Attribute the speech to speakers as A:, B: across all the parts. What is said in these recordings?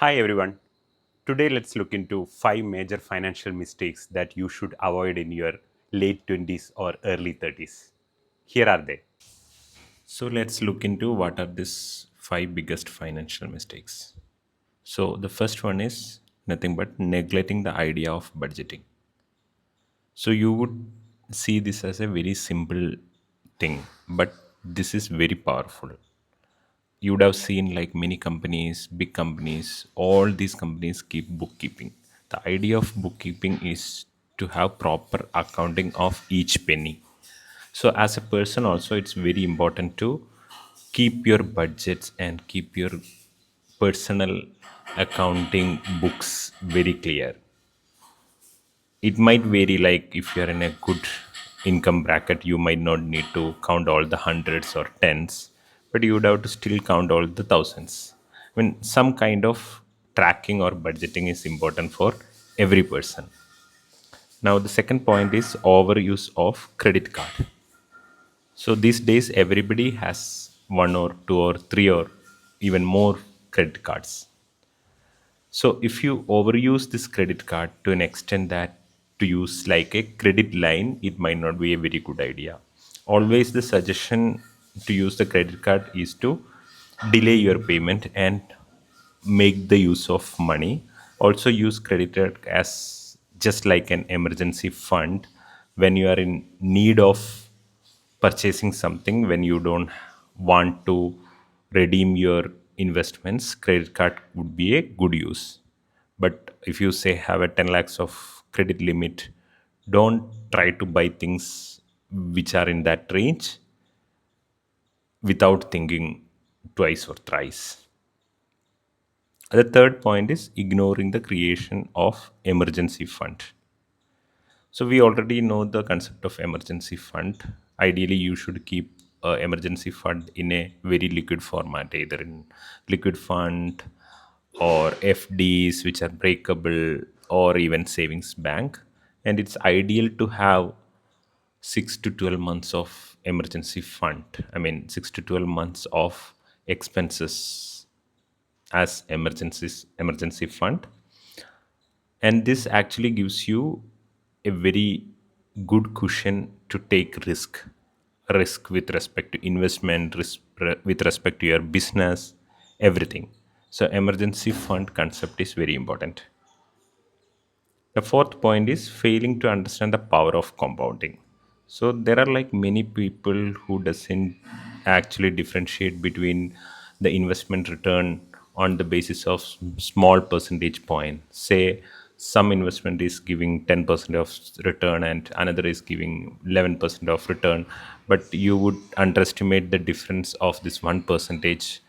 A: Hi everyone. Today let's look into 5 major financial mistakes that you should avoid in your late 20s or early 30s. Here are they.
B: So let's look into what are these five biggest financial mistakes. So the first one is nothing but neglecting the idea of budgeting. So you would see this as a very simple thing, but this is very powerful. You would have seen like many companies, big companies, all these companies keep bookkeeping. The idea of bookkeeping is to have proper accounting of each penny. So as a person also it's very important to keep your budgets and keep your personal accounting books very clear. It might vary, like if you're in a good income bracket you might not need to count all the hundreds or tens, but you would have to still count all the thousands. I mean, some kind of tracking or budgeting is important for every person. Now the second point is overuse of credit card. So these days, everybody has one or two or three or even more credit cards. So if you overuse this credit card to an extent that to use like a credit line, it might not be a very good idea. Always the suggestion to use the credit card is to delay your payment and make the use of money. Also use credit card as just like an emergency fund when you are in need of purchasing something, when you don't want to redeem your investments. Credit card would be a good use. But if you say have a 10 lakhs of credit limit, don't try to buy things which are in that range without thinking twice or thrice. The third point is ignoring the creation of emergency fund. So we already know the concept of emergency fund. Ideally, you should keep a emergency fund in a very liquid format, either in liquid fund or FDs, which are breakable, or even savings bank. And it's ideal to have 6 to 12 months of emergency fund. I mean, 6 to 12 months of expenses as emergency fund, and this actually gives you a very good cushion to take risk with respect to investment, risk with respect to your business, everything. So emergency fund concept is very important. The fourth point is failing to understand the power of compounding. So there are like many people who doesn't actually differentiate between the investment return on the basis of small percentage point. Say some investment is giving 10% of return and another is giving 11% of return, but you would underestimate the difference of this 1%,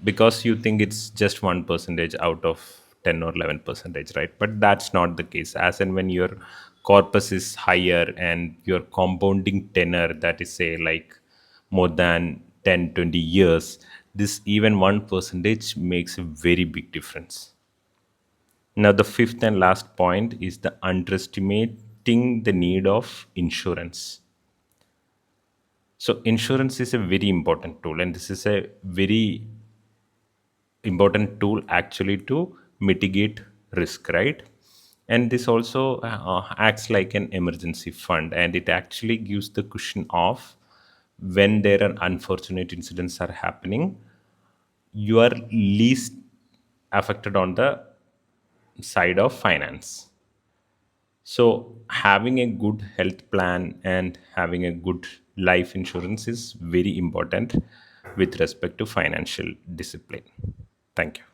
B: because you think it's just 1% out of 10 or 11 percentage, right? But that's not the case. As and when your corpus is higher and your compounding tenor, that is say like more than 10-20 years, this even 1% makes a very big difference. Now the fifth and last point is the underestimating the need of insurance. So insurance is a very important tool, and this is a very important tool actually to mitigate risk, right? And this also acts like an emergency fund, and it actually gives the cushion of when there are unfortunate incidents are happening, you are least affected on the side of finance. So having a good health plan and having a good life insurance is very important with respect to financial discipline. Thank you.